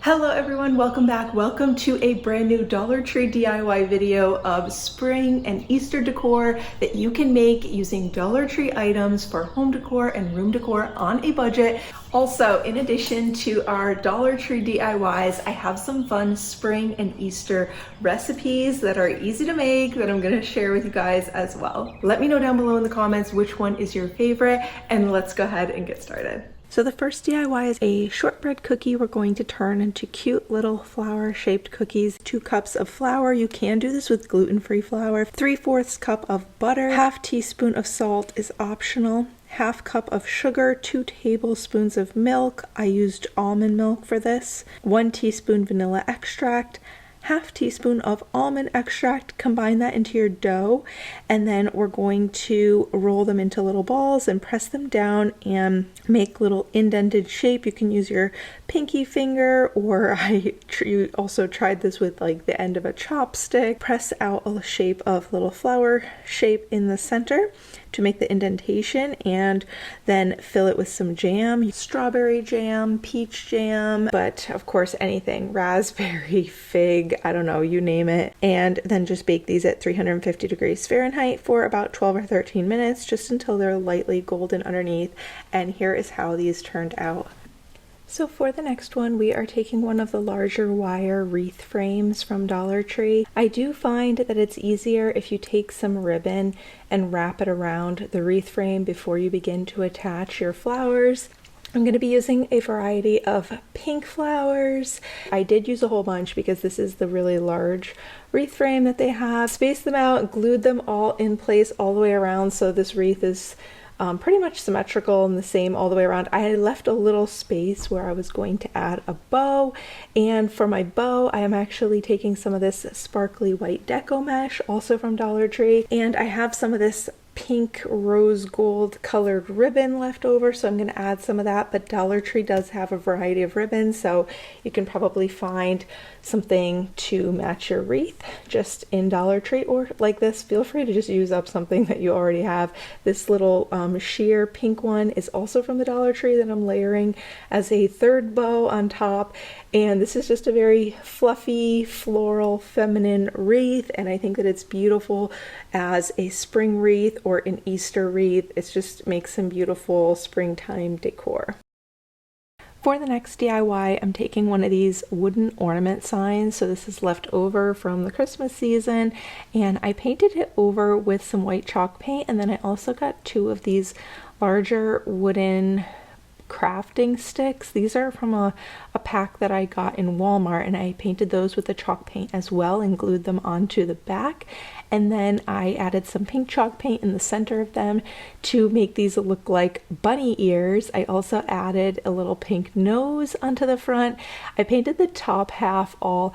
Hello everyone, welcome back. Welcome to a brand new Dollar Tree DIY video of spring and Easter decor that you can make using Dollar Tree items for home decor and room decor on a budget. Also, in addition to our Dollar Tree DIYs, I have some fun spring and Easter recipes that are easy to make that I'm gonna share with you guys as well. Let me know down below in the comments which one is your favorite, and let's go ahead and get started. So the first DIY is a shortbread cookie we're going to turn into cute little flower shaped cookies. 2 cups of flour. You can do this with gluten-free flour. 3/4 cup of butter. 1/2 teaspoon of salt is optional. 1/2 cup of sugar. 2 tablespoons of milk. I used almond milk for this. 1 teaspoon vanilla extract. 1/2 teaspoon of almond extract. Combine that into your dough, and then we're going to roll them into little balls and press them down and make little indented shape. You can use your pinky finger, or I also tried this with like the end of a chopstick. Press out a shape of little flower shape in the center to make the indentation, and then fill it with some jam. Strawberry jam, peach jam, but of course anything, raspberry, fig, I don't know, you name it. And then just bake these at 350 degrees Fahrenheit for about 12 or 13 minutes, just until they're lightly golden underneath. And here is how these turned out. So for the next one, we are taking one of the larger wire wreath frames from Dollar Tree. I do find that it's easier if you take some ribbon and wrap it around the wreath frame before you begin to attach your flowers. I'm going to be using a variety of pink flowers. I did use a whole bunch because this is the really large wreath frame that they have. Spaced them out, glued them all in place all the way around, so this wreath is pretty much symmetrical and the same all the way around. I had left a little space where I was going to add a bow, and for my bow I am actually taking some of this sparkly white deco mesh, also from Dollar Tree, and I have some of this pink rose gold colored ribbon left over, so I'm going to add some of that. But Dollar Tree does have a variety of ribbons, so you can probably find something to match your wreath just in Dollar Tree, or like this, feel free to just use up something that you already have. This little sheer pink one is also from the Dollar Tree that I'm layering as a third bow on top, and this is just a very fluffy, floral, feminine wreath, and I think that it's beautiful as a spring wreath or an Easter wreath. It just makes some beautiful springtime decor. For the next DIY, I'm taking one of these wooden ornament signs. So this is left over from the Christmas season, and I painted it over with some white chalk paint, and then I also got 2 of these larger wooden crafting sticks. These are from a pack that I got in Walmart, and I painted those with the chalk paint as well and glued them onto the back. And then I added some pink chalk paint in the center of them to make these look like bunny ears. I also added a little pink nose onto the front. I painted the top half all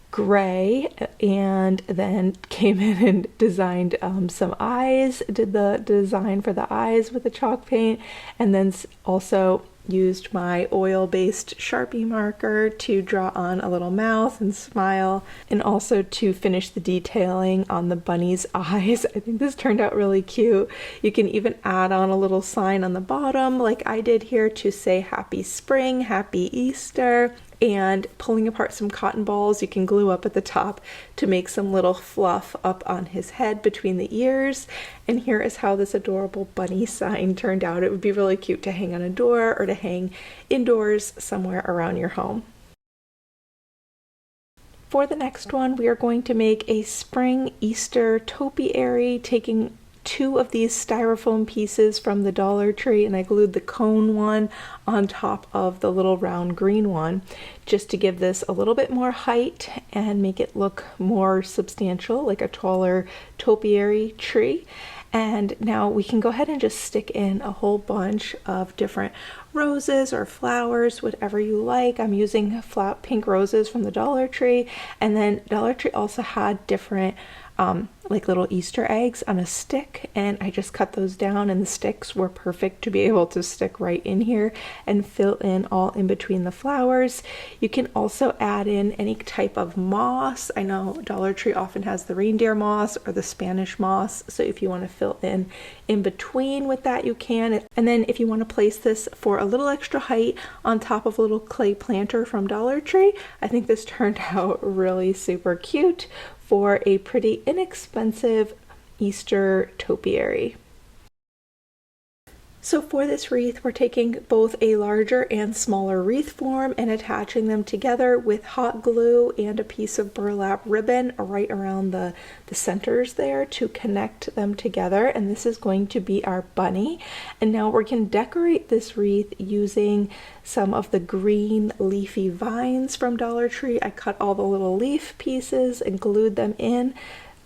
gray, and then came in and designed some eyes, did the design for the eyes with the chalk paint, and then also used my oil-based Sharpie marker to draw on a little mouth and smile, and also to finish the detailing on the bunny's eyes. I think this turned out really cute. You can even add on a little sign on the bottom like I did here to say happy spring, happy Easter. And pulling apart some cotton balls you can glue up at the top to make some little fluff up on his head between the ears. And here is how this adorable bunny sign turned out. It would be really cute to hang on a door or to hang indoors somewhere around your home. For the next one, we are going to make a spring Easter topiary, taking 2 of these styrofoam pieces from the Dollar Tree, and I glued the cone one on top of the little round green one just to give this a little bit more height and make it look more substantial, like a taller topiary tree. And now we can go ahead and just stick in a whole bunch of different roses or flowers, whatever you like. I'm using pink roses from the Dollar Tree, and then Dollar Tree also had different like little Easter eggs on a stick, and I just cut those down, and the sticks were perfect to be able to stick right in here and fill in all in between the flowers. You can also add in any type of moss. I know Dollar Tree often has the reindeer moss or the Spanish moss, so if you want to fill in between with that, you can. And then if you want to place this for a little extra height on top of a little clay planter from Dollar Tree, I think this turned out really super cute for a pretty inexpensive Easter topiary. So for this wreath, we're taking both a larger and smaller wreath form and attaching them together with hot glue and a piece of burlap ribbon right around the centers there to connect them together. And this is going to be our bunny. And now we can decorate this wreath using some of the green leafy vines from Dollar Tree. I cut all the little leaf pieces and glued them in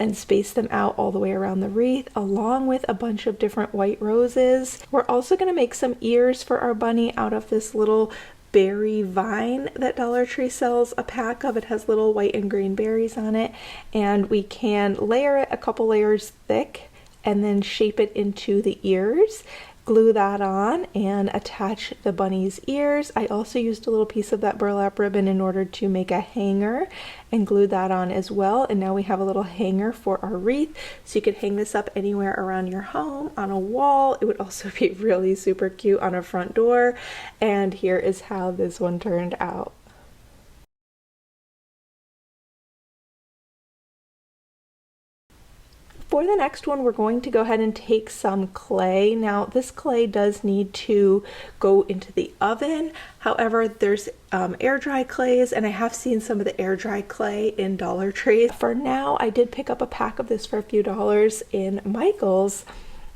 and space them out all the way around the wreath, along with a bunch of different white roses. We're also going to make some ears for our bunny out of this little berry vine that Dollar Tree sells a pack of. It has little white and green berries on it, and we can layer it a couple layers thick and then shape it into the ears. Glue that on and attach the bunny's ears. I also used a little piece of that burlap ribbon in order to make a hanger and glue that on as well. And now we have a little hanger for our wreath, so you could hang this up anywhere around your home, on a wall. It would also be really super cute on a front door. And here is how this one turned out. For the next one, we're going to go ahead and take some clay. Now, this clay does need to go into the oven. However, there's air dry clays, and I have seen some of the air dry clay in Dollar Tree. For now, I did pick up a pack of this for a few dollars in Michael's.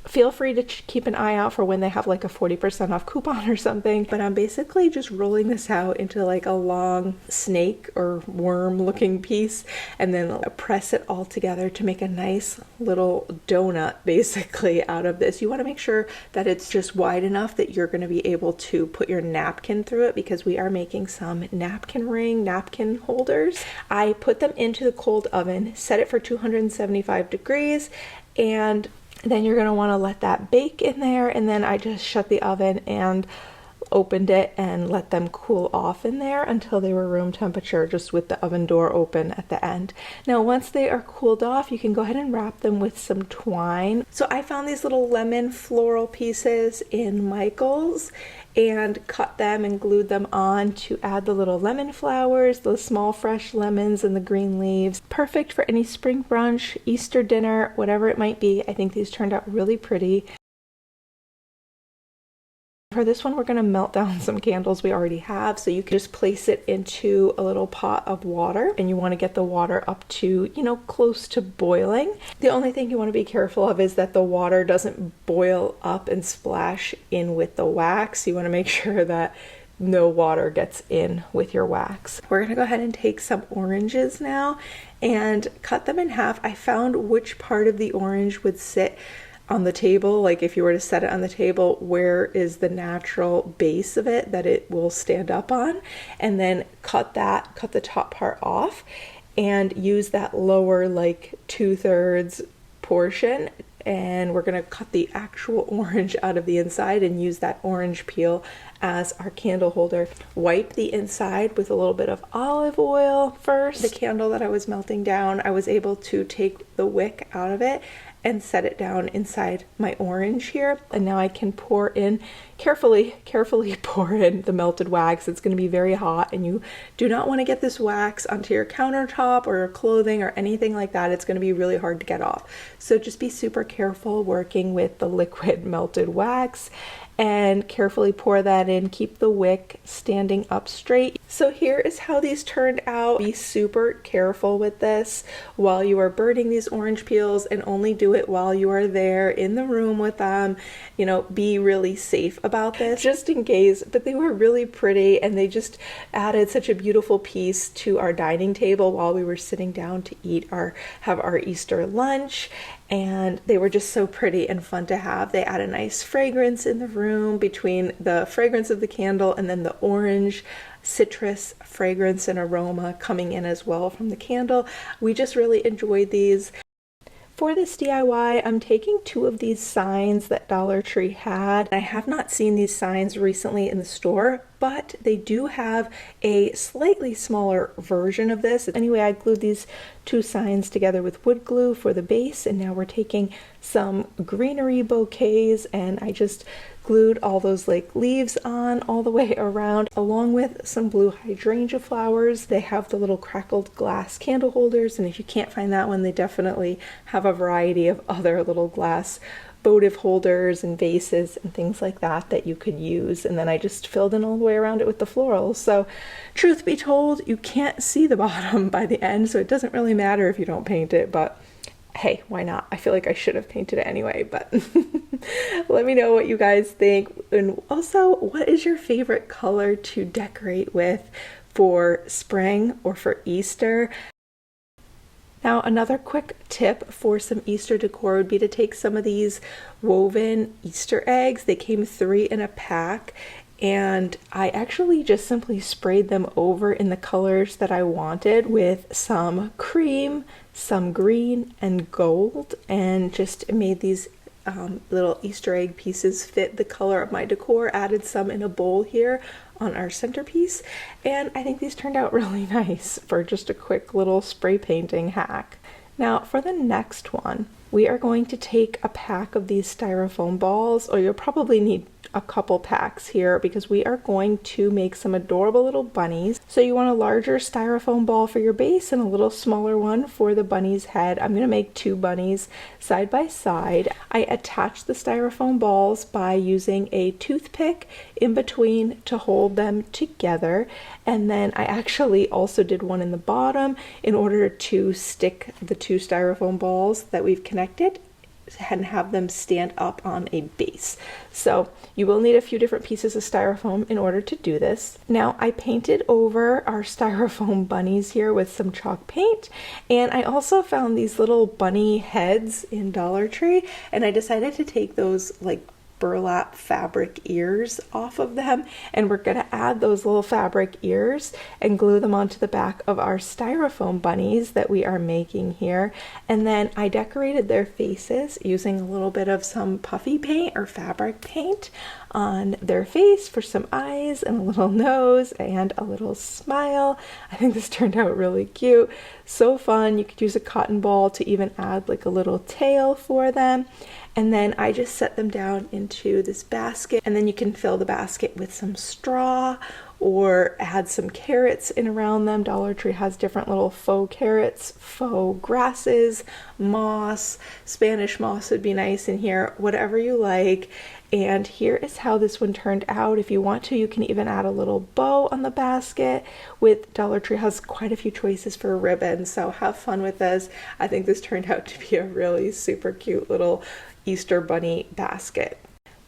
Feel free to keep an eye out for when they have like a 40% off coupon or something. But I'm basically just rolling this out into like a long snake or worm looking piece, and then press it all together to make a nice little donut basically out of this. You want to make sure that it's just wide enough that you're going to be able to put your napkin through it, because we are making some napkin holders. I put them into the cold oven, set it for 275 degrees, and then you're going to want to let that bake in there. And then I just shut the oven and opened it and let them cool off in there until they were room temperature, just with the oven door open at the end. Now, once they are cooled off, you can go ahead and wrap them with some twine. So I found these little lemon floral pieces in Michael's and cut them and glued them on to add the little lemon flowers, the small fresh lemons, and the green leaves. Perfect for any spring brunch, Easter dinner, whatever it might be. I think these turned out really pretty. For this one, we're going to melt down some candles we already have, so you can just place it into a little pot of water, and you want to get the water up to, close to boiling. The only thing you want to be careful of is that the water doesn't boil up and splash in with the wax. You want to make sure that no water gets in with your wax. We're going to go ahead and take some oranges now and cut them in half. I found which part of the orange would sit on the table, like if you were to set it on the table, where is the natural base of it that it will stand up on, and then cut the top part off and use that lower like 2/3 portion, and we're going to cut the actual orange out of the inside and use that orange peel as our candle holder. Wipe the inside with a little bit of olive oil first. The candle that I was melting down, I was able to take the wick out of it and set it down inside my orange here. And now I can pour in, carefully pour in the melted wax. It's going to be very hot, and you do not want to get this wax onto your countertop or your clothing or anything like that. It's going to be really hard to get off. So just be super careful working with the liquid melted wax, and carefully pour that in. Keep the wick standing up straight. So here is how these turned out. Be super careful with this while you are burning these orange peels, and only do it while you are there in the room with them. Be really safe about this, just in case. But they were really pretty, and they just added such a beautiful piece to our dining table while we were sitting down to have our Easter lunch. And they were just so pretty and fun to have. They add a nice fragrance in the room between the fragrance of the candle and then the orange citrus fragrance and aroma coming in as well from the candle. We just really enjoyed these. For this DIY, I'm taking two of these signs that Dollar Tree had. I have not seen these signs recently in the store, but they do have a slightly smaller version of this. Anyway, I glued these two signs together with wood glue for the base, and now we're taking some greenery bouquets, and I just glued all those like leaves on all the way around, along with some blue hydrangea flowers. They have the little crackled glass candle holders, and if you can't find that one, they definitely have a variety of other little glass votive holders and vases and things like that that you could use. And then I just filled in all the way around it with the florals. So truth be told, you can't see the bottom by the end, so it doesn't really matter if you don't paint it, but hey, why not? I feel like I should have painted it anyway, but let me know what you guys think. And also, what is your favorite color to decorate with for spring or for Easter? Now, another quick tip for some Easter decor would be to take some of these woven Easter eggs. They came 3 in a pack, and I actually just simply sprayed them over in the colors that I wanted with some cream, some green, and gold, and just made these little Easter egg pieces fit the color of my decor. Added some in a bowl here on our centerpiece, and I think these turned out really nice for just a quick little spray painting hack. Now for the next one, we are going to take a pack of these styrofoam balls, or you'll probably need a couple packs here because we are going to make some adorable little bunnies. So you want a larger styrofoam ball for your base and a little smaller one for the bunny's head. I'm going to make 2 bunnies side by side. I attached the styrofoam balls by using a toothpick in between to hold them together, and then I actually also did one in the bottom in order to stick the 2 styrofoam balls that we've connected and have them stand up on a base. So you will need a few different pieces of styrofoam in order to do this. Now I painted over our styrofoam bunnies here with some chalk paint, and I also found these little bunny heads in Dollar Tree, and I decided to take those like burlap fabric ears off of them, and we're going to add those little fabric ears and glue them onto the back of our styrofoam bunnies that we are making here. And then I decorated their faces using a little bit of some puffy paint or fabric paint on their face for some eyes and a little nose and a little smile. I think this turned out really cute. So fun. You could use a cotton ball to even add like a little tail for them. And then I just set them down into this basket, and then you can fill the basket with some straw or add some carrots in around them. Dollar Tree has different little faux carrots, faux grasses, moss, Spanish moss would be nice in here, whatever you like. And here is how this one turned out. If you want to, you can even add a little bow on the basket. With Dollar Tree has quite a few choices for ribbons, so have fun with this. I think this turned out to be a really super cute little Easter bunny basket.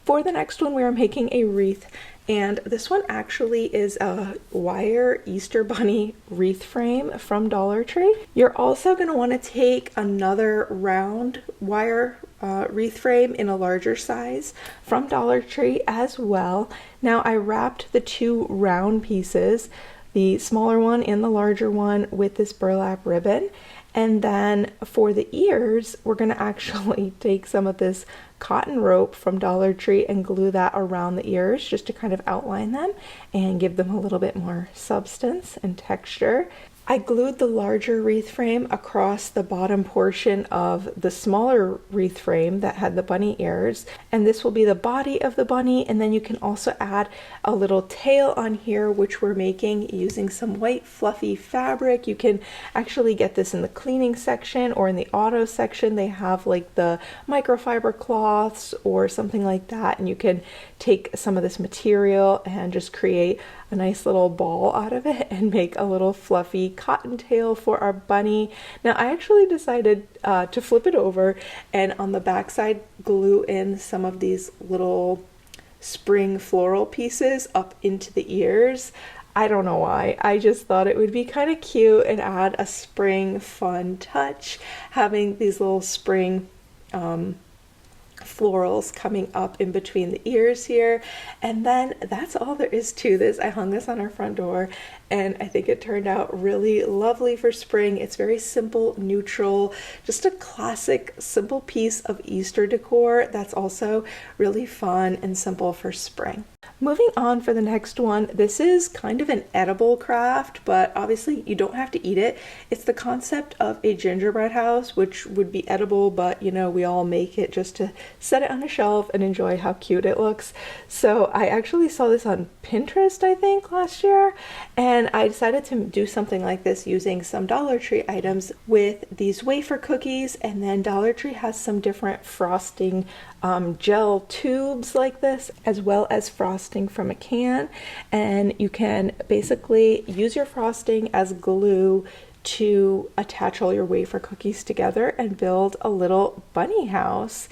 For the next one, we are making a wreath, and this one actually is a wire Easter bunny wreath frame from Dollar Tree. You're also going to want to take another round wire wreath frame in a larger size from Dollar Tree as well. Now I wrapped the 2 round pieces, the smaller one and the larger one, with this burlap ribbon. And then for the ears, we're going to actually take some of this cotton rope from Dollar Tree and glue that around the ears just to kind of outline them and give them a little bit more substance and texture. I glued the larger wreath frame across the bottom portion of the smaller wreath frame that had the bunny ears, and this will be the body of the bunny. And then you can also add a little tail on here, which we're making using some white fluffy fabric. You can actually get this in the cleaning section or in the auto section. They have like the microfiber cloths or something like that, and you can take some of this material and just create a nice little ball out of it and make a little fluffy cotton tail for our bunny. Now I actually decided to flip it over and on the back side glue in some of these little spring floral pieces up into the ears. I don't know why. I just thought it would be kind of cute and add a spring fun touch, having these little spring florals coming up in between the ears here. And then that's all there is to this. I hung this on our front door and I think it turned out really lovely for spring. It's very simple, neutral, just a classic simple piece of Easter decor that's also really fun and simple for spring. Moving on for the next one, this is kind of an edible craft, but obviously you don't have to eat it. It's the concept of a gingerbread house, which would be edible, but you know, we all make it just to set it on a shelf and enjoy how cute it looks. So I actually saw this on Pinterest, I think, last year, and I decided to do something like this using some Dollar Tree items with these wafer cookies, and then Dollar Tree has some different frosting gel tubes like this, as well as frosting from a can, and you can basically use your frosting as glue to attach all your wafer cookies together and build a little bunny house.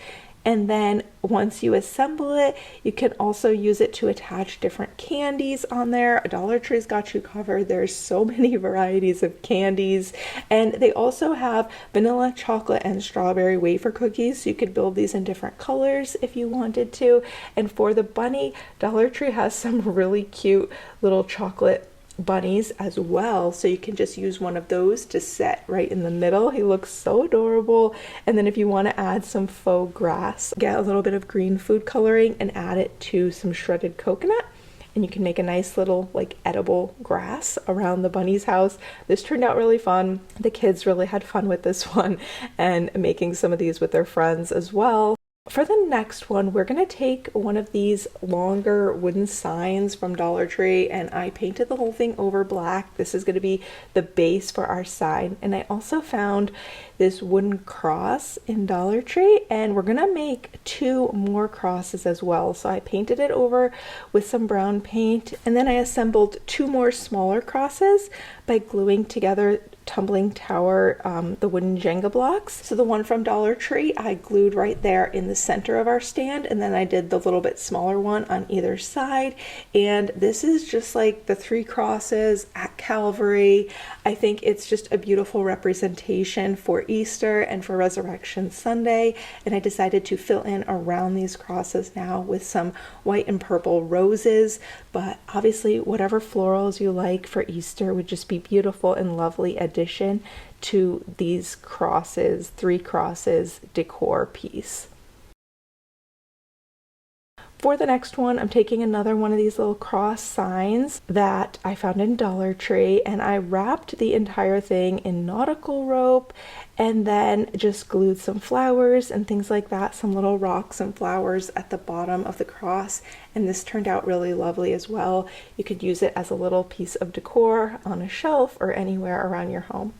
And then once you assemble it, you can also use it to attach different candies on there. Dollar Tree's got you covered. There's so many varieties of candies. And they also have vanilla, chocolate, and strawberry wafer cookies. So you could build these in different colors if you wanted to. And for the bunny, Dollar Tree has some really cute little chocolate bunnies as well, so you can just use one of those to set right in the middle. He looks so adorable. And then if you want to add some faux grass, get a little bit of green food coloring and add it to some shredded coconut, and you can make a nice little like edible grass around the bunny's house. This turned out really fun. The kids really had fun with this one and making some of these with their friends as well. For the next one, we're going to take one of these longer wooden signs from Dollar Tree, and I painted the whole thing over black. This is going to be the base for our sign. And I also found this wooden cross in Dollar Tree, and we're going to make 2 more crosses as well. So I painted it over with some brown paint, and then I assembled 2 more smaller crosses by gluing together tumbling tower, the wooden Jenga blocks. So the one from Dollar Tree I glued right there in the center of our stand, and then I did the little bit smaller one on either side. And this is just like the 3 crosses at Calvary. I think it's just a beautiful representation for Easter and for Resurrection Sunday, and I decided to fill in around these crosses now with some white and purple roses. But obviously whatever florals you like for Easter would just be beautiful and lovely addition to these crosses, 3 crosses decor piece. For the next one, I'm taking another one of these little cross signs that I found in Dollar Tree, and I wrapped the entire thing in nautical rope and then just glued some flowers and things like that, some little rocks and flowers at the bottom of the cross, and this turned out really lovely as well. You could use it as a little piece of decor on a shelf or anywhere around your home.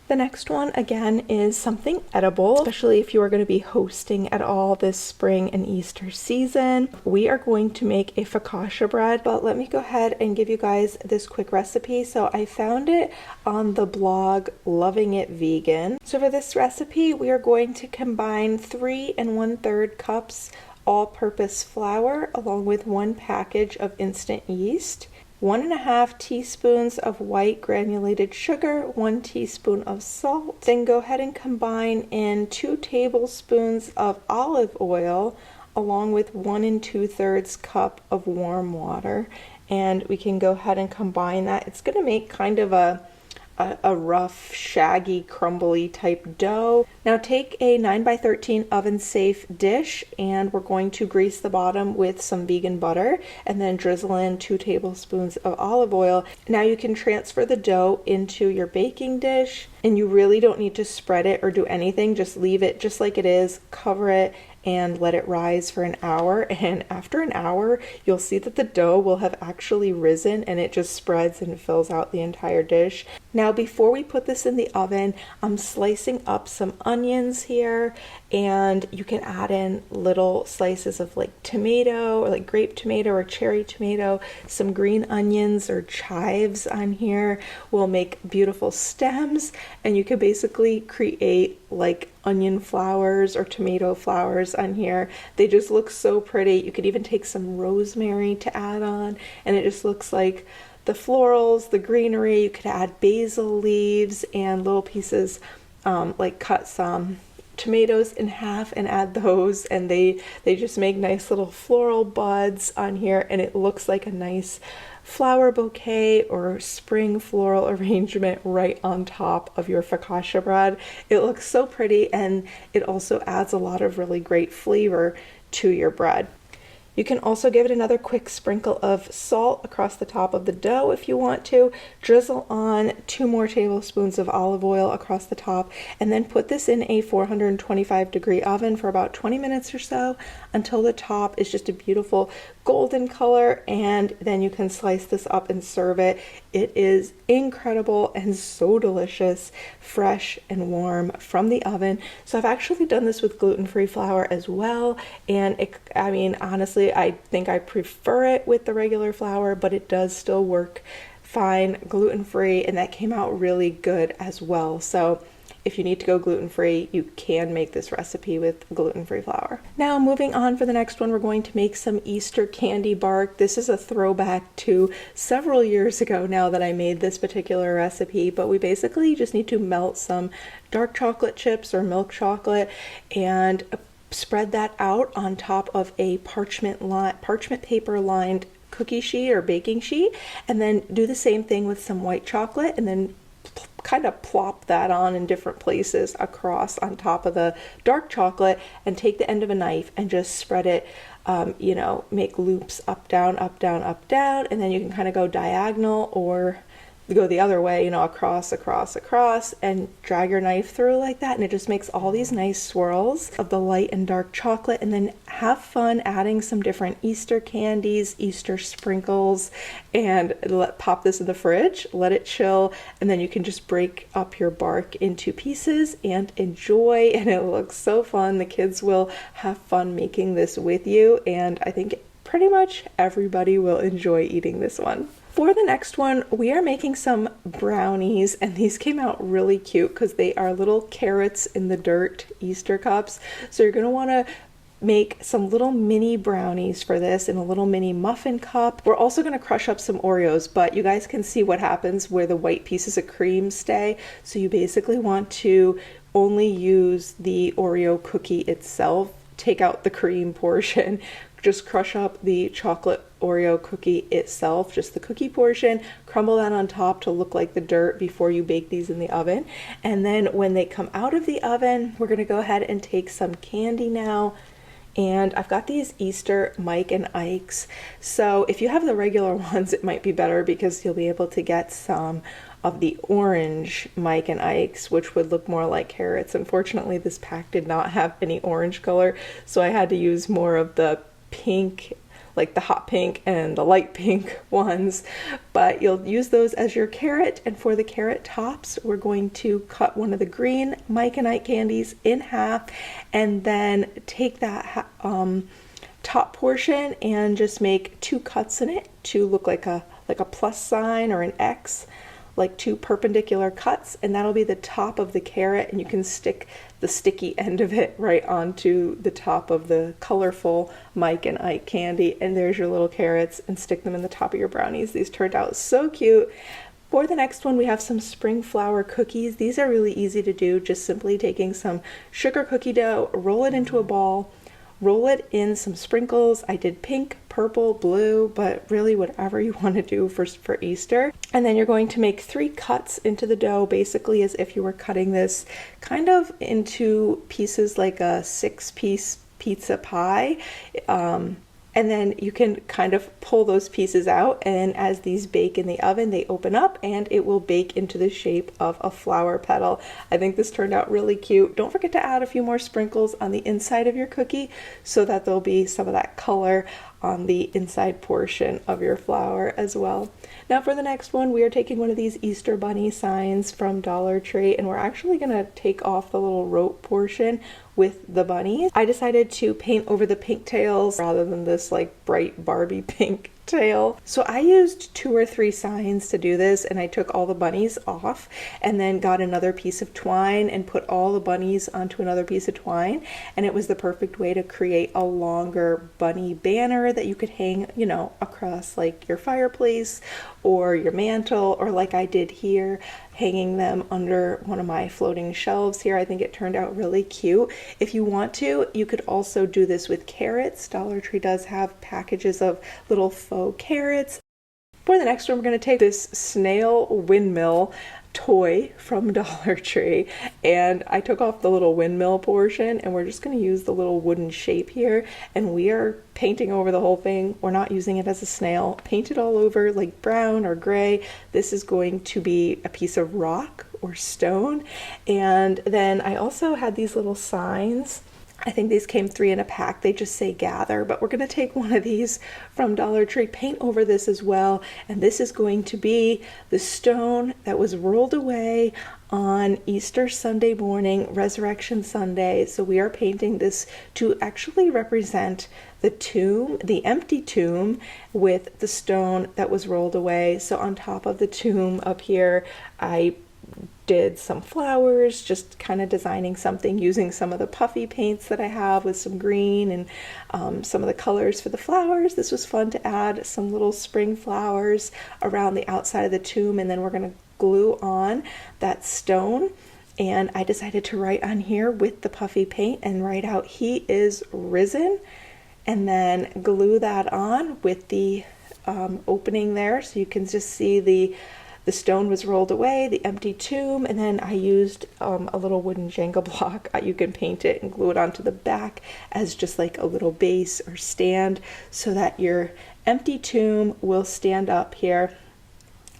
The next one, again, is something edible, especially if you are going to be hosting at all this spring and Easter season. We are going to make a focaccia bread, but let me go ahead and give you guys this quick recipe. So I found it on the blog Loving It Vegan. So for this recipe, we are going to combine 3 1/3 cups all-purpose flour along with 1 package of instant yeast, 1.5 teaspoons of white granulated sugar, 1 teaspoon of salt. Then go ahead and combine in 2 tablespoons of olive oil along with 1 2/3 cup of warm water. And we can go ahead and combine that. It's going to make kind of a rough, shaggy, crumbly type dough. Now take a 9x13 oven safe dish, and we're going to grease the bottom with some vegan butter and then drizzle in 2 tablespoons of olive oil. Now you can transfer the dough into your baking dish, and you really don't need to spread it or do anything. Just leave it just like it is, cover it, and let it rise for an hour. And after an hour, you'll see that the dough will have actually risen, and it just spreads and fills out the entire dish. Now, before we put this in the oven, I'm slicing up some onions here, and you can add in little slices of like tomato or like grape tomato or cherry tomato. Some green onions or chives on here will make beautiful stems, and you could basically create like onion flowers or tomato flowers on here. They just look so pretty. You could even take some rosemary to add on, and it just looks like the florals, the greenery. You could add basil leaves and little pieces, like cut some tomatoes in half and add those, and they just make nice little floral buds on here, and it looks like a nice flower bouquet or spring floral arrangement right on top of your focaccia bread. It looks so pretty, and it also adds a lot of really great flavor to your bread. You can also give it another quick sprinkle of salt across the top of the dough if you want to. Drizzle on 2 more tablespoons of olive oil across the top, and then put this in a 425-degree oven for about 20 minutes or so until the top is just a beautiful golden color, and then you can slice this up and serve it. It is incredible and so delicious, fresh and warm from the oven. So I've actually done this with gluten-free flour as well, and I mean, honestly, I think I prefer it with the regular flour, but it does still work fine gluten-free, and that came out really good as well. So if you need to go gluten-free, you can make this recipe with gluten-free flour. Now moving on for the next one, we're going to make some Easter candy bark. This is a throwback to several years ago now that I made this particular recipe, but we basically just need to melt some dark chocolate chips or milk chocolate and spread that out on top of a parchment paper lined cookie sheet or baking sheet, and then do the same thing with some white chocolate, and then kind of plop that on in different places across on top of the dark chocolate, and take the end of a knife and just spread it, you know, make loops up, down, up, down, up, down, and then you can kind of go diagonal or go the other way, you know, across, across, across, and drag your knife through like that, and it just makes all these nice swirls of the light and dark chocolate. And then have fun adding some different Easter candies, Easter sprinkles, and pop this in the fridge, let it chill, and then you can just break up your bark into pieces and enjoy, and it looks so fun. The kids will have fun making this with you, and I think pretty much everybody will enjoy eating this one. For the next one, we are making some brownies, and these came out really cute because they are little carrots in the dirt Easter cups. So you're going to want to make some little mini brownies for this in a little mini muffin cup. We're also going to crush up some Oreos, but you guys can see what happens where the white pieces of cream stay. So you basically want to only use the Oreo cookie itself, take out the cream portion, just crush up the chocolate Oreo cookie itself, just the cookie portion, crumble that on top to look like the dirt before you bake these in the oven. And then when they come out of the oven, we're going to go ahead and take some candy now. And I've got these Easter Mike and Ike's. So if you have the regular ones, it might be better because you'll be able to get some of the orange Mike and Ike's, which would look more like carrots. Unfortunately, this pack did not have any orange color, so I had to use more of the pink, like the hot pink and the light pink ones, but you'll use those as your carrot. And for the carrot tops, we're going to cut one of the green Mike and Ike candies in half, and then take that top portion and just make 2 cuts in it to look like a plus sign or an X, like 2 perpendicular cuts, and that'll be the top of the carrot, and you can stick the sticky end of it right onto the top of the colorful Mike and Ike candy, and there's your little carrots, and stick them in the top of your brownies. These turned out so cute. For the next one, we have some spring flour cookies. These are really easy to do, just simply taking some sugar cookie dough, roll it into a ball, roll it in some sprinkles. I did pink, purple, blue, but really whatever you want to do for Easter. And then you're going to make 3 cuts into the dough, basically as if you were cutting this kind of into pieces like a 6-piece pizza pie. And then you can kind of pull those pieces out, and as these bake in the oven, they open up and it will bake into the shape of a flower petal. I think this turned out really cute. Don't forget to add a few more sprinkles on the inside of your cookie so that there'll be some of that color on the inside portion of your flower as well. Now for the next one, we are taking one of these Easter bunny signs from Dollar Tree, and we're actually going to take off the little rope portion with the bunnies. I decided to paint over the pink tails rather than this like bright Barbie pink tail. So I used 2 or 3 signs to do this, and I took all the bunnies off and then got another piece of twine and put all the bunnies onto another piece of twine, and it was the perfect way to create a longer bunny banner that you could hang, you know, across like your fireplace or your mantle, or like I did here, hanging them under one of my floating shelves here. I think it turned out really cute. If you want to, you could also do this with carrots. Dollar Tree does have packages of little faux carrots. For the next one, we're going to take this snail windmill toy from Dollar Tree, and I took off the little windmill portion, and we're just going to use the little wooden shape here, and we are painting over the whole thing. We're not using it as a snail. Paint it all over like brown or gray. This is going to be a piece of rock or stone. And then I also had these little signs. I think these came 3 in a pack. They just say gather, but we're going to take one of these from Dollar Tree, paint over this as well, and this is going to be the stone that was rolled away on Easter Sunday morning, Resurrection Sunday. So we are painting this to actually represent the tomb, the empty tomb, with the stone that was rolled away. So on top of the tomb up here, I did some flowers, just kind of designing something using some of the puffy paints that I have with some green and some of the colors for the flowers. This was fun to add some little spring flowers around the outside of the tomb, and then we're going to glue on that stone. And I decided to write on here with the puffy paint and write out "He is risen," and then glue that on with the opening there, so you can just see the stone was rolled away, the empty tomb, and then I used a little wooden Jenga block. You can paint it and glue it onto the back as just like a little base or stand so that your empty tomb will stand up here.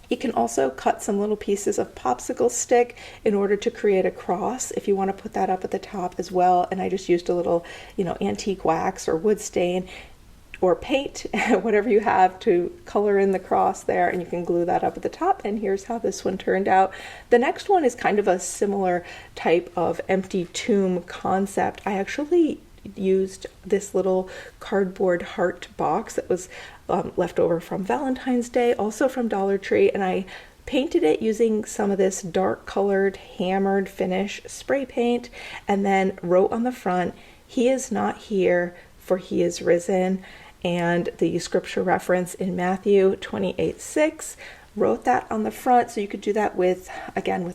You can also cut some little pieces of popsicle stick in order to create a cross if you want to put that up at the top as well. And I just used a little, antique wax or wood stain or paint, whatever you have, to color in the cross there, and you can glue that up at the top. And here's how this one turned out. The next one is kind of a similar type of empty tomb concept. I actually used this little cardboard heart box that was left over from Valentine's Day, also from Dollar Tree, and I painted it using some of this dark colored hammered finish spray paint, and then wrote on the front, "He is not here, for he is risen," and the scripture reference in Matthew 28:6. Wrote that on the front, so you could do that with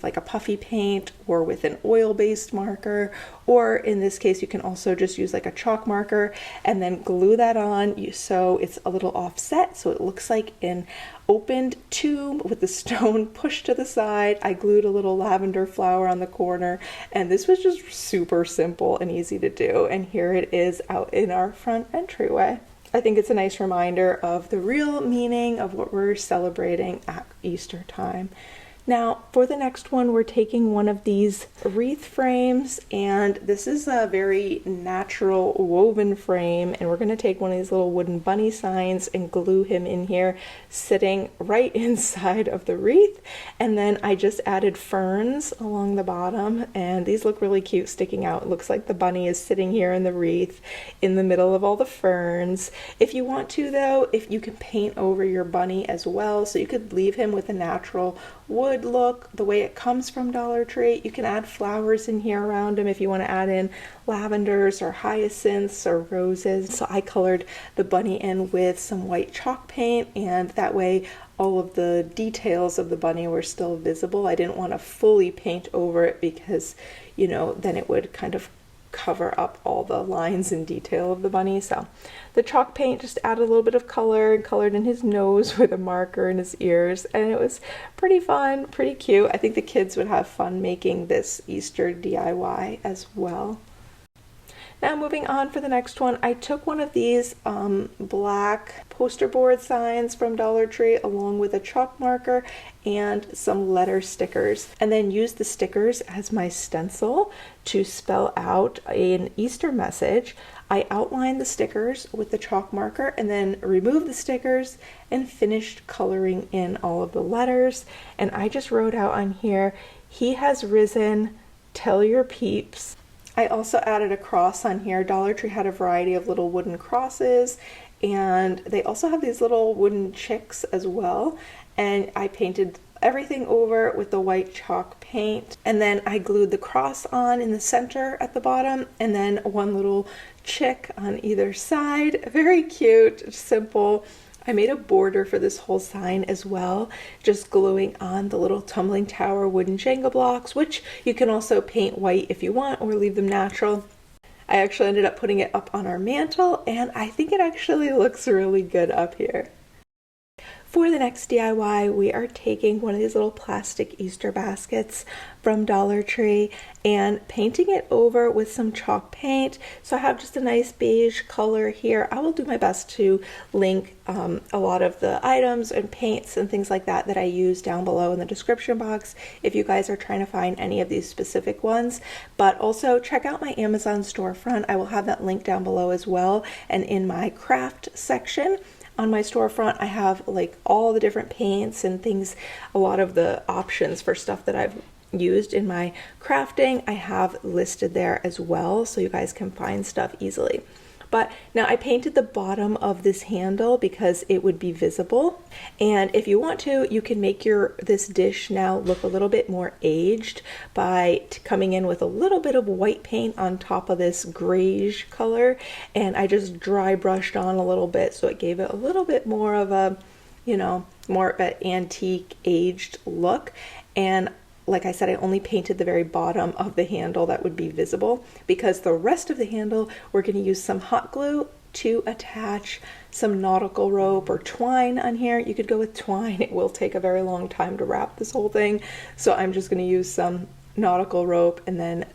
like a puffy paint or with an oil-based marker, or in this case you can also just use like a chalk marker and then glue that on so it's a little offset, so it looks like an opened tomb with the stone pushed to the side. I glued a little lavender flower on the corner, and this was just super simple and easy to do, and here it is out in our front entryway. I think it's a nice reminder of the real meaning of what we're celebrating at Easter time. Now, for the next one, we're taking one of these wreath frames, and this is a very natural woven frame, and we're going to take one of these little wooden bunny signs and glue him in here, sitting right inside of the wreath. And then I just added ferns along the bottom, and these look really cute sticking out. It looks like the bunny is sitting here in the wreath in the middle of all the ferns. If you want to, though, if you can paint over your bunny as well, so you could leave him with a natural wood look the way it comes from Dollar Tree. You can add flowers in here around him if you want to add in lavenders or hyacinths or roses. So I colored the bunny in with some white chalk paint, and that way all of the details of the bunny were still visible. I didn't want to fully paint over it because, then it would kind of cover up all the lines and detail of the bunny. So the chalk paint just added a little bit of color and colored in his nose with a marker and his ears, and it was pretty fun, pretty cute. I think the kids would have fun making this Easter DIY as well. Now moving on for the next one, I took one of these black poster board signs from Dollar Tree along with a chalk marker and some letter stickers, and then used the stickers as my stencil to spell out an Easter message. I outlined the stickers with the chalk marker and then removed the stickers and finished coloring in all of the letters. And I just wrote out on here, "He has risen, tell your peeps." I also added a cross on here. Dollar Tree had a variety of little wooden crosses, and they also have these little wooden chicks as well. And I painted everything over with the white chalk paint, and then I glued the cross on in the center at the bottom, and then one little chick on either side. Very cute, simple. I made a border for this whole sign as well, just gluing on the little tumbling tower wooden Jenga blocks, which you can also paint white if you want or leave them natural. I actually ended up putting it up on our mantle, and I think it actually looks really good up here. For the next DIY, we are taking one of these little plastic Easter baskets from Dollar Tree and painting it over with some chalk paint. So I have just a nice beige color here. I will do my best to link a lot of the items and paints and things like that that I use down below in the description box if you guys are trying to find any of these specific ones. But also check out my Amazon storefront. I will have that link down below as well, and in my craft section. On my storefront, I have like all the different paints and things, a lot of the options for stuff that I've used in my crafting, I have listed there as well, so you guys can find stuff easily. But now I painted the bottom of this handle because it would be visible. And if you want to, you can make this dish now look a little bit more aged by coming in with a little bit of white paint on top of this grayish color. And I just dry brushed on a little bit, so it gave it a little bit more of a, you know, more of an antique aged look. And like I said, I only painted the very bottom of the handle that would be visible, because the rest of the handle, we're going to use some hot glue to attach some nautical rope or twine on here. You could go with twine. It will take a very long time to wrap this whole thing. So I'm just going to use some nautical rope and then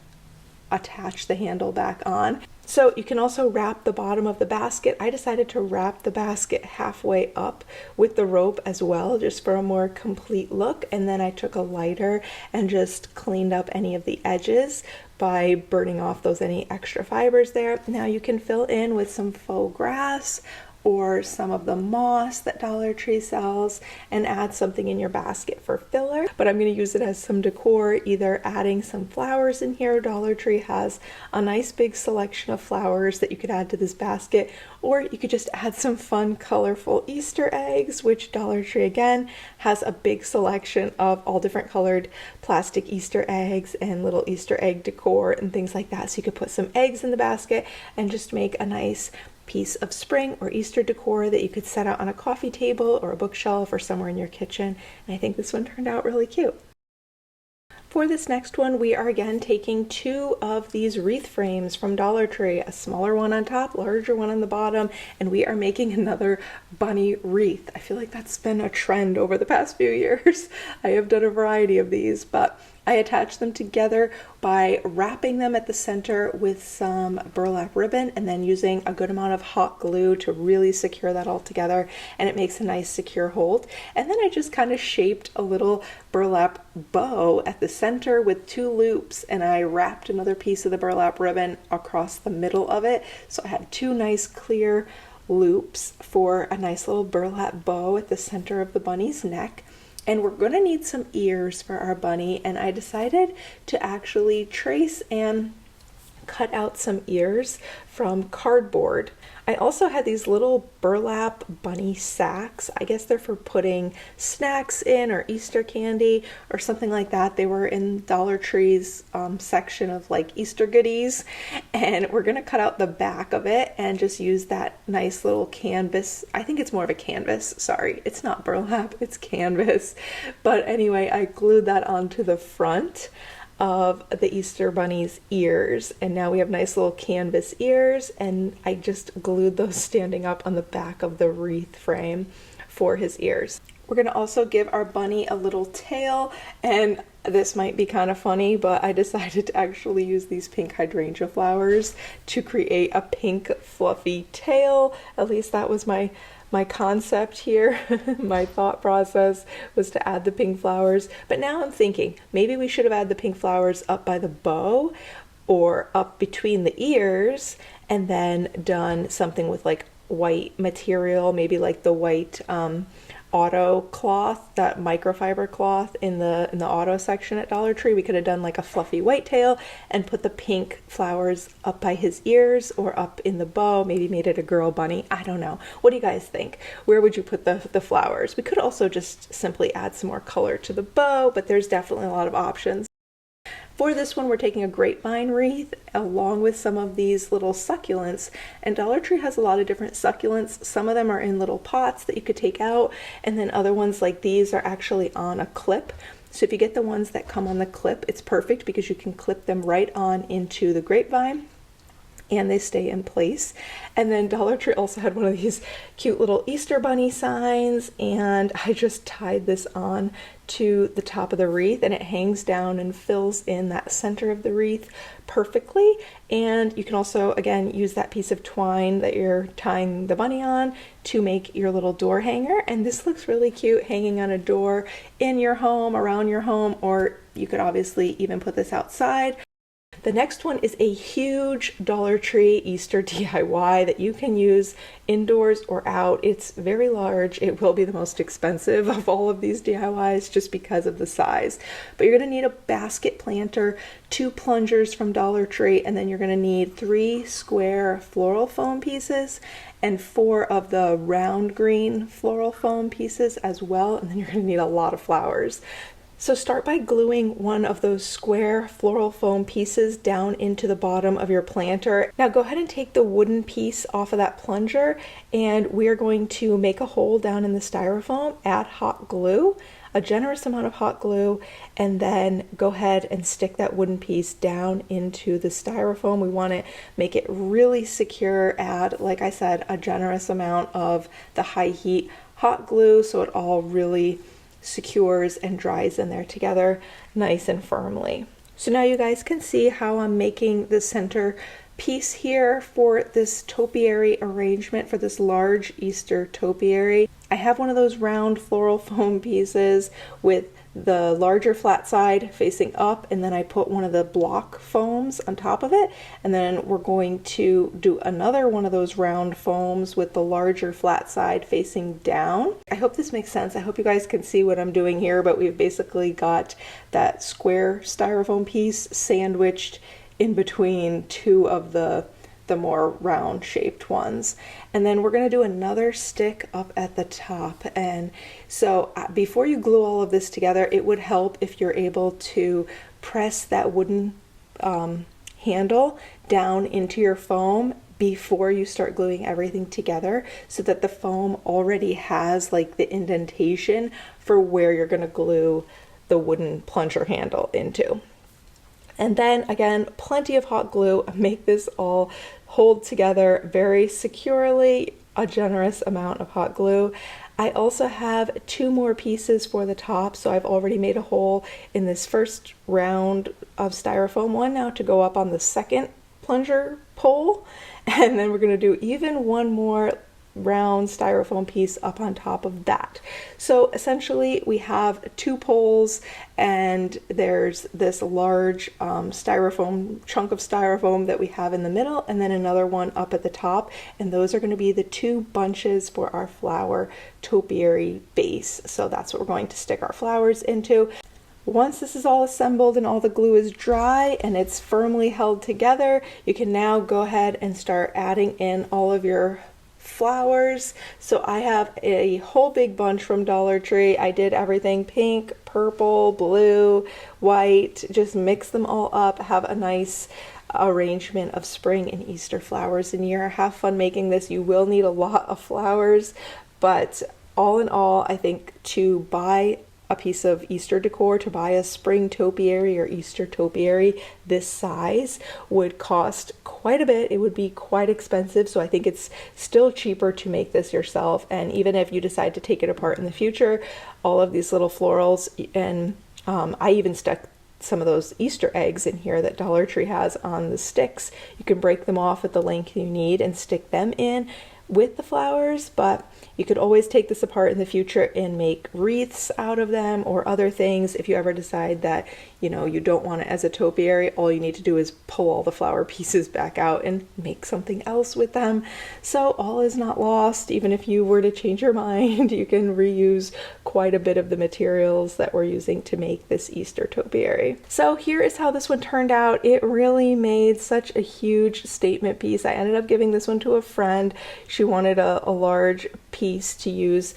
attach the handle back on. So you can also wrap the bottom of the basket. I decided to wrap the basket halfway up with the rope as well, just for a more complete look. And then I took a lighter and just cleaned up any of the edges by burning off any extra fibers there. Now you can fill in with some faux grass or some of the moss that Dollar Tree sells and add something in your basket for filler. But I'm going to use it as some decor, either adding some flowers in here. Dollar Tree has a nice big selection of flowers that you could add to this basket, or you could just add some fun, colorful Easter eggs, which Dollar Tree again has a big selection of all different colored plastic Easter eggs and little Easter egg decor and things like that. So you could put some eggs in the basket and just make a nice piece of spring or Easter decor that you could set out on a coffee table or a bookshelf or somewhere in your kitchen. And I think this one turned out really cute. For this next one, we are again taking two of these wreath frames from Dollar Tree, a smaller one on top, larger one on the bottom, and we are making another bunny wreath. I feel like that's been a trend over the past few years. I have done a variety of these, but I attached them together by wrapping them at the center with some burlap ribbon and then using a good amount of hot glue to really secure that all together, and it makes a nice secure hold. And then I just kind of shaped a little burlap bow at the center with two loops, and I wrapped another piece of the burlap ribbon across the middle of it. So I had two nice clear loops for a nice little burlap bow at the center of the bunny's neck. And we're going to need some ears for our bunny, and I decided to actually trace and cut out some ears from cardboard. I also had these little burlap bunny sacks. I guess they're for putting snacks in or Easter candy or something like that. They were in Dollar Tree's section of like Easter goodies, and we're gonna cut out the back of it and just use that nice little canvas. I think it's more of a canvas. Sorry, it's not burlap, it's canvas. But anyway, I glued that onto the front of the Easter bunny's ears, and now we have nice little canvas ears, and I just glued those standing up on the back of the wreath frame for his ears. We're going to also give our bunny a little tail, and this might be kind of funny, but I decided to actually use these pink hydrangea flowers to create a pink fluffy tail. At least that was my concept here. My thought process was to add the pink flowers, but now I'm thinking maybe we should have added the pink flowers up by the bow or up between the ears, and then done something with like white material, maybe like the white auto cloth, that microfiber cloth in the auto section at Dollar Tree. We could have done like a fluffy white tail and put the pink flowers up by his ears or up in the bow, maybe made it a girl bunny. I don't know. What do you guys think? Where would you put the flowers? We could also just simply add some more color to the bow, but there's definitely a lot of options. For this one, we're taking a grapevine wreath along with some of these little succulents, and Dollar Tree has a lot of different succulents. Some of them are in little pots that you could take out, and then other ones like these are actually on a clip. So if you get the ones that come on the clip, it's perfect because you can clip them right on into the grapevine and they stay in place. And then Dollar Tree also had one of these cute little Easter bunny signs, and I just tied this on to the top of the wreath, and it hangs down and fills in that center of the wreath perfectly. And you can also, again, use that piece of twine that you're tying the bunny on to make your little door hanger. And this looks really cute hanging on a door in your home, around your home, or you could obviously even put this outside. The next one is a huge Dollar Tree Easter DIY that you can use indoors or out. It's very large. It will be the most expensive of all of these DIYs just because of the size. But you're going to need a basket planter, 2 plungers from Dollar Tree, and then you're going to need 3 square floral foam pieces and 4 of the round green floral foam pieces as well. And then you're going to need a lot of flowers. So start by gluing one of those square floral foam pieces down into the bottom of your planter. Now go ahead and take the wooden piece off of that plunger, and we are going to make a hole down in the styrofoam, add hot glue, a generous amount of hot glue, and then go ahead and stick that wooden piece down into the styrofoam. We want to make it really secure. Add, like I said, a generous amount of the high heat hot glue so it all really secures and dries in there together nice and firmly. So now you guys can see how I'm making the center piece here for this topiary arrangement, for this large Easter topiary. I have one of those round floral foam pieces with the larger flat side facing up, and then I put one of the block foams on top of it, and then we're going to do another one of those round foams with the larger flat side facing down. I hope this makes sense. I hope you guys can see what I'm doing here, but we've basically got that square styrofoam piece sandwiched in between 2 of the more round shaped ones. And then we're going to do another stick up at the top. And so before you glue all of this together, it would help if you're able to press that wooden handle down into your foam before you start gluing everything together, so that the foam already has like the indentation for where you're going to glue the wooden plunger handle into. And then again, plenty of hot glue. Make this all hold together very securely, a generous amount of hot glue. I also have 2 more pieces for the top, so I've already made a hole in this first round of styrofoam one now to go up on the second plunger pole, and then we're going to do even one more round styrofoam piece up on top of that. So essentially we have 2 poles, and there's this large styrofoam chunk of styrofoam that we have in the middle, and then another one up at the top, and those are going to be the 2 bunches for our flower topiary base. So that's what we're going to stick our flowers into. Once this is all assembled and all the glue is dry and it's firmly held together, you can now go ahead and start adding in all of your flowers. So I have a whole big bunch from Dollar Tree. I did everything pink, purple, blue, white, just mix them all up, have a nice arrangement of spring and Easter flowers in here. Have fun making this. You will need a lot of flowers, but all in all, I think to buy a piece of Easter decor, to buy a spring topiary or Easter topiary this size would cost quite a bit. It would be quite expensive, so I think it's still cheaper to make this yourself. And even if you decide to take it apart in the future, all of these little florals, and I even stuck some of those Easter eggs in here that Dollar Tree has on the sticks. You can break them off at the length you need and stick them in with the flowers, but you could always take this apart in the future and make wreaths out of them or other things. If you ever decide that, you know, you don't want it as a topiary, all you need to do is pull all the flower pieces back out and make something else with them. So all is not lost. Even if you were to change your mind, you can reuse quite a bit of the materials that we're using to make this Easter topiary. So here is how this one turned out. It really made such a huge statement piece. I ended up giving this one to a friend. She wanted a large piece to use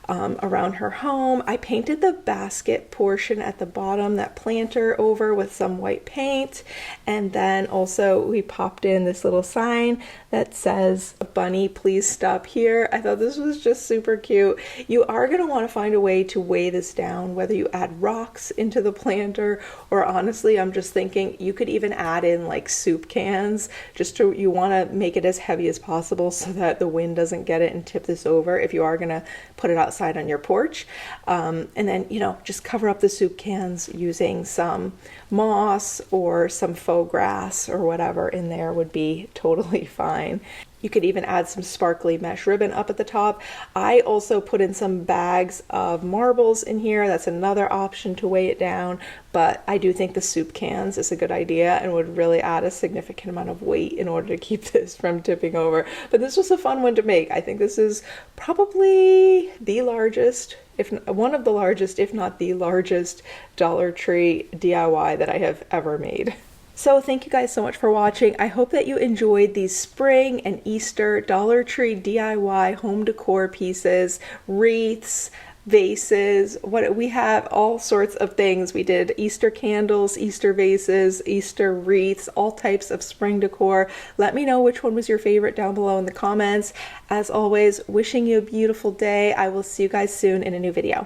around her home. I painted the basket portion at the bottom, that planter, over with some white paint, and then also we popped in this little sign that says, "Bunny, please stop here." I thought this was just super cute. You are going to want to find a way to weigh this down, whether you add rocks into the planter, or honestly, I'm just thinking you could even add in like soup cans, just to, you want to make it as heavy as possible so that the wind doesn't get it and tip this over if you are going to put it outside on your porch. And then, you know, just cover up the soup cans using some moss or some faux grass or whatever in there would be totally fine. You could even add some sparkly mesh ribbon up at the top. I also put in some bags of marbles in here. That's another option to weigh it down, but I do think the soup cans is a good idea and would really add a significant amount of weight in order to keep this from tipping over. But this was a fun one to make. I think this is probably the largest, if one of the largest, if not the largest, Dollar Tree DIY that I have ever made. So thank you guys so much for watching. I hope that you enjoyed these spring and Easter Dollar Tree DIY home decor pieces, wreaths, vases. What we have, all sorts of things. We did Easter candles, Easter vases, Easter wreaths, all types of spring decor. Let me know which one was your favorite down below in the comments. As always, wishing you a beautiful day. I will see you guys soon in a new video.